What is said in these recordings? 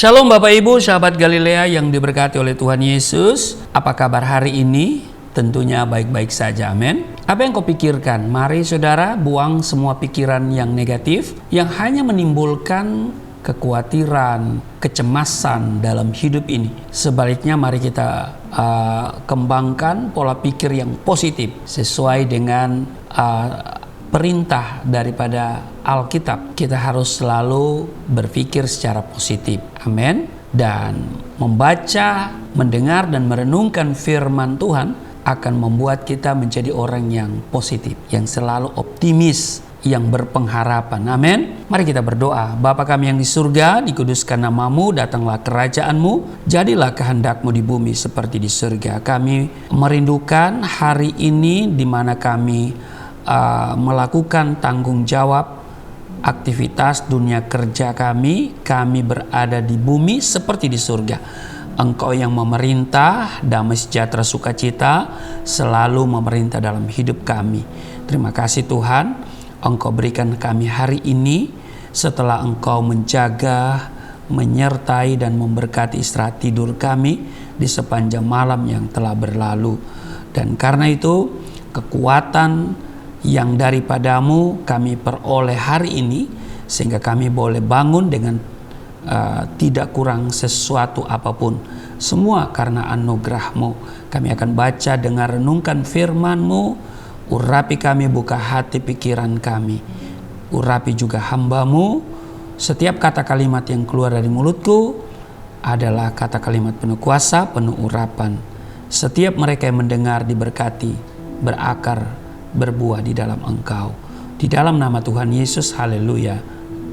Shalom Bapak Ibu, sahabat Galilea yang diberkati oleh Tuhan Yesus. Apa kabar hari ini? Tentunya baik-baik saja, amin. Apa yang kau pikirkan? Mari saudara buang semua pikiran yang negatif, yang hanya menimbulkan kekhawatiran, kecemasan dalam hidup ini. Sebaliknya mari kita kembangkan pola pikir yang positif sesuai dengan perintah daripada Alkitab. Kita harus selalu berpikir secara positif. Amin. Dan membaca, mendengar dan merenungkan firman Tuhan akan membuat kita menjadi orang yang positif, yang selalu optimis, yang berpengharapan. Amin. Mari kita berdoa. Bapa kami yang di surga, dikuduskan namamu, datanglah kerajaanmu, jadilah kehendakmu di bumi seperti di surga. Kami merindukan hari ini di mana kami melakukan tanggung jawab aktivitas dunia kerja kami berada di bumi seperti di surga. Engkau yang memerintah, damai sejahtera sukacita selalu memerintah dalam hidup kami. Terima kasih Tuhan, Engkau berikan kami hari ini setelah Engkau menjaga, menyertai dan memberkati istirahat tidur kami di sepanjang malam yang telah berlalu. Dan karena itu kekuatan yang daripadamu kami peroleh hari ini, sehingga kami boleh bangun dengan tidak kurang sesuatu apapun. Semua karena anugerah-Mu. Kami akan baca, dengar, renungkan firman-Mu. Urapi kami, buka hati pikiran kami. Urapi juga hamba-Mu. Setiap kata kalimat yang keluar dari mulutku adalah kata kalimat penuh kuasa, penuh urapan. Setiap mereka yang mendengar diberkati, berakar, berbuah di dalam Engkau. Di dalam nama Tuhan Yesus, haleluya,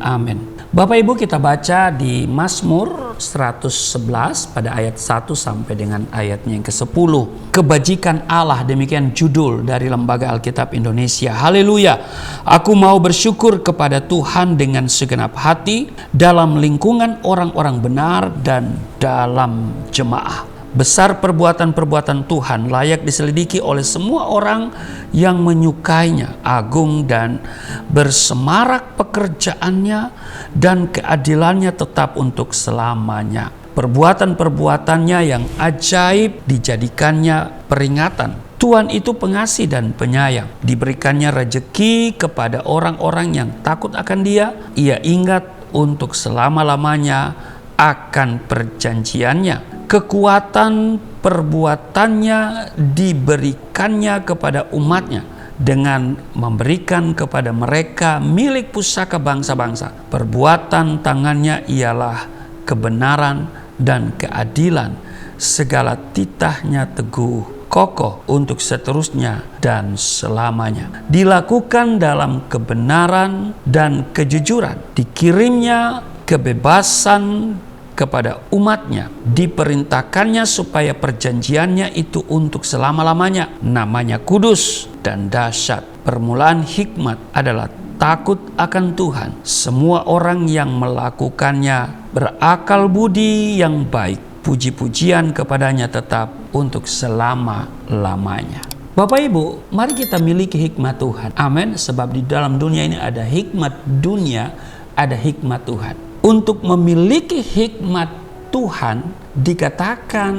amin. Bapak Ibu, kita baca di Mazmur 111 pada ayat 1 sampai dengan ayatnya yang ke-10. Kebajikan Allah, demikian judul dari Lembaga Alkitab Indonesia. Haleluya. Aku mau bersyukur kepada Tuhan dengan segenap hati dalam lingkungan orang-orang benar dan dalam jemaah. Besar perbuatan-perbuatan Tuhan, layak diselidiki oleh semua orang yang menyukainya. Agung dan bersemarak pekerjaannya, dan keadilannya tetap untuk selamanya. Perbuatan-perbuatannya yang ajaib dijadikannya peringatan. Tuhan itu pengasih dan penyayang. Diberikannya rejeki kepada orang-orang yang takut akan Dia. Ia ingat untuk selama-lamanya akan perjanjiannya. Kekuatan perbuatannya diberikannya kepada umatnya dengan memberikan kepada mereka milik pusaka bangsa-bangsa. Perbuatan tangannya ialah kebenaran dan keadilan. Segala titahnya teguh, kokoh untuk seterusnya dan selamanya. Dilakukan dalam kebenaran dan kejujuran. Dikirimnya kebebasan kepada umatnya, diperintahkannya supaya perjanjiannya itu untuk selama-lamanya. Namanya kudus dan dahsyat. Permulaan hikmat adalah takut akan Tuhan. Semua orang yang melakukannya berakal budi yang baik. Puji-pujian kepadanya tetap untuk selama-lamanya. Bapak Ibu, mari kita miliki hikmat Tuhan. Amin. Sebab di dalam dunia ini ada hikmat dunia, ada hikmat Tuhan. Untuk memiliki hikmat Tuhan dikatakan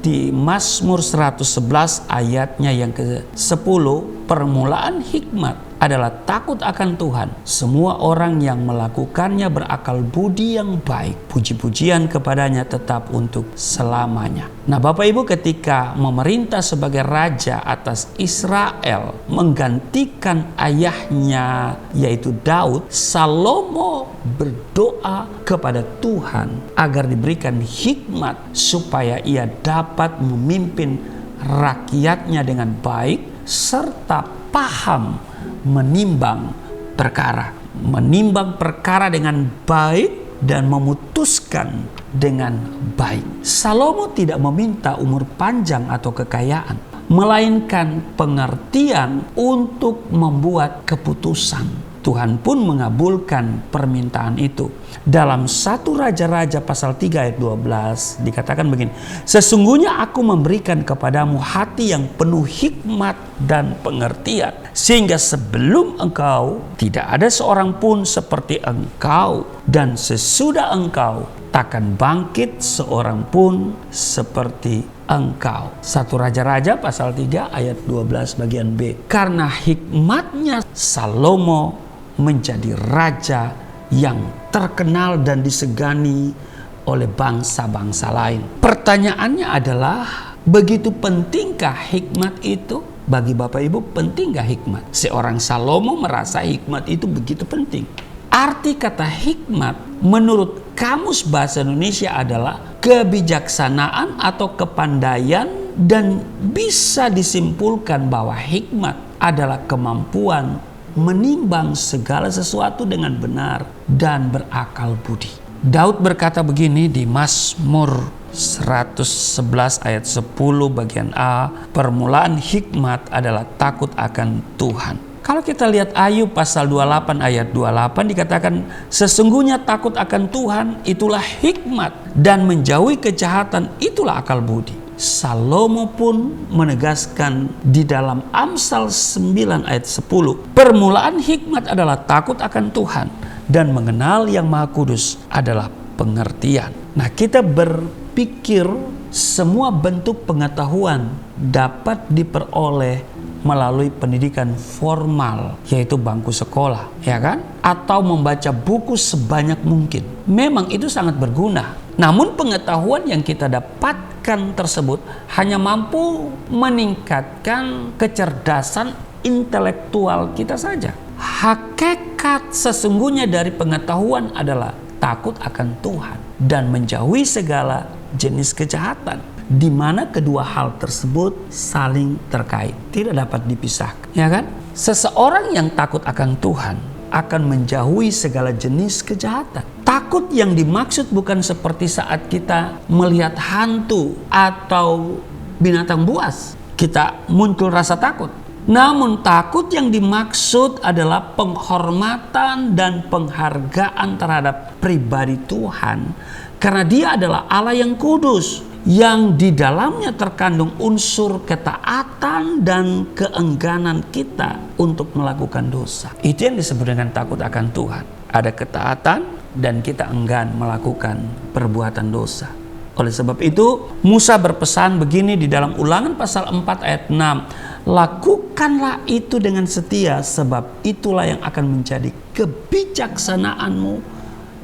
di Mazmur 111 ayatnya yang ke-10, permulaan hikmat adalah takut akan Tuhan. Semua orang yang melakukannya berakal budi yang baik. Puji-pujian kepadanya tetap untuk selamanya. Nah Bapak Ibu, ketika memerintah sebagai raja atas Israel, menggantikan ayahnya yaitu Daud, Salomo berdoa kepada Tuhan agar diberikan hikmat supaya ia dapat memimpin rakyatnya dengan baik serta paham menimbang perkara dengan baik dan memutuskan dengan baik. Salomo tidak meminta umur panjang atau kekayaan, melainkan pengertian untuk membuat keputusan. Tuhan pun mengabulkan permintaan itu. Dalam 1 Raja-Raja pasal 3 ayat 12 dikatakan begini, sesungguhnya aku memberikan kepadamu hati yang penuh hikmat dan pengertian, sehingga sebelum engkau tidak ada seorang pun seperti engkau, dan sesudah engkau takkan bangkit seorang pun seperti engkau. 1 Raja-Raja pasal 3 ayat 12 bagian B. Karena hikmatnya Salomo menjadi raja yang terkenal dan disegani oleh bangsa-bangsa lain. Pertanyaannya adalah, begitu pentingkah hikmat itu? Bagi Bapak Ibu, penting gak hikmat? Seorang Salomo merasa hikmat itu begitu penting. Arti kata hikmat menurut Kamus Bahasa Indonesia adalah kebijaksanaan atau kepandaian, dan bisa disimpulkan bahwa hikmat adalah kemampuan menimbang segala sesuatu dengan benar dan berakal budi. Daud berkata begini di Mazmur 111 ayat 10 bagian A, permulaan hikmat adalah takut akan Tuhan. Kalau kita lihat Ayub pasal 28 ayat 28 dikatakan, sesungguhnya takut akan Tuhan itulah hikmat, dan menjauhi kejahatan itulah akal budi. Salomo pun menegaskan di dalam Amsal 9 ayat 10, permulaan hikmat adalah takut akan Tuhan, dan mengenal yang Maha Kudus adalah pengertian. Nah, kita berpikir semua bentuk pengetahuan dapat diperoleh melalui pendidikan formal, yaitu bangku sekolah, ya kan? Atau membaca buku sebanyak mungkin. Memang itu sangat berguna. Namun pengetahuan yang kita dapatkan tersebut hanya mampu meningkatkan kecerdasan intelektual kita saja. Hakikat sesungguhnya dari pengetahuan adalah takut akan Tuhan dan menjauhi segala jenis kejahatan, di mana kedua hal tersebut saling terkait, tidak dapat dipisahkan, ya kan? Seseorang yang takut akan Tuhan akan menjauhi segala jenis kejahatan. Takut yang dimaksud bukan seperti saat kita melihat hantu atau binatang buas, kita muncul rasa takut. Namun takut yang dimaksud adalah penghormatan dan penghargaan terhadap pribadi Tuhan, karena Dia adalah Allah yang kudus, yang di dalamnya terkandung unsur ketaatan dan keengganan kita untuk melakukan dosa. Itu yang disebut dengan takut akan Tuhan. Ada ketaatan dan kita enggan melakukan perbuatan dosa. Oleh sebab itu, Musa berpesan begini di dalam Ulangan pasal 4 ayat 6. Lakukanlah itu dengan setia, sebab itulah yang akan menjadi kebijaksanaanmu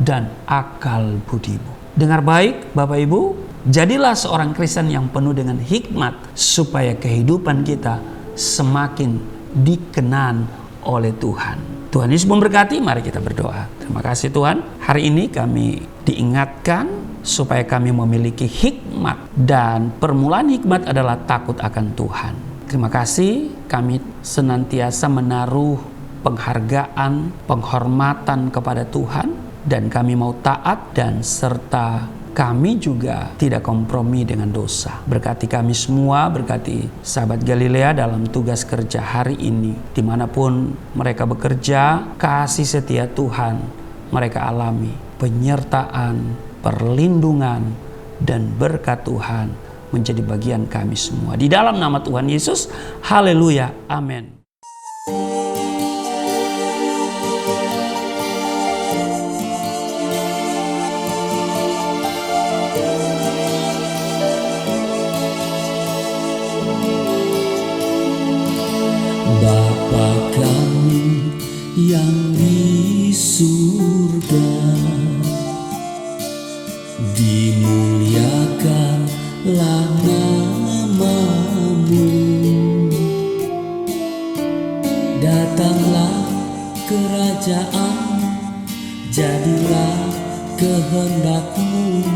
dan akal budimu. Dengar baik Bapak Ibu, jadilah seorang Kristen yang penuh dengan hikmat, supaya kehidupan kita semakin dikenan oleh Tuhan. Tuhan Yesus memberkati, mari kita berdoa. Terima kasih Tuhan, hari ini kami diingatkan supaya kami memiliki hikmat, dan permulaan hikmat adalah takut akan Tuhan. Terima kasih, kami senantiasa menaruh penghargaan, penghormatan kepada Tuhan, dan kami mau taat, dan serta kami juga tidak kompromi dengan dosa. Berkati kami semua, berkati sahabat Galilea dalam tugas kerja hari ini. Dimanapun mereka bekerja, kasih setia Tuhan mereka alami, penyertaan, perlindungan, dan berkat Tuhan menjadi bagian kami semua. Di dalam nama Tuhan Yesus, haleluya, amin. Bapa kami yang di surga, dimuliakanlah nama-Mu. Datanglah kerajaan, jadilah kehendak-Mu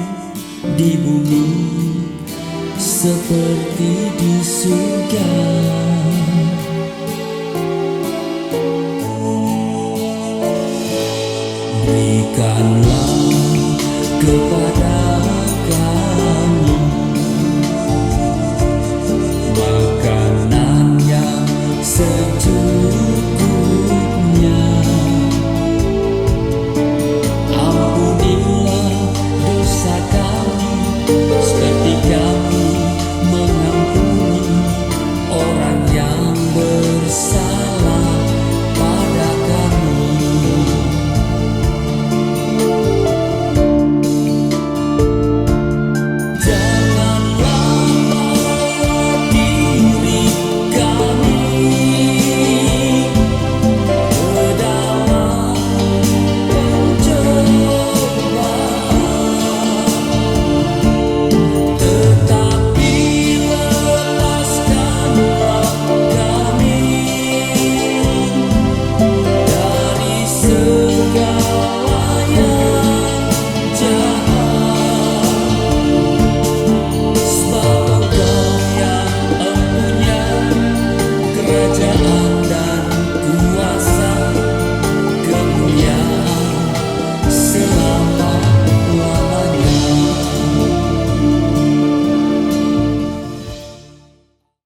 di bumi seperti di surga. Berikanlah kepada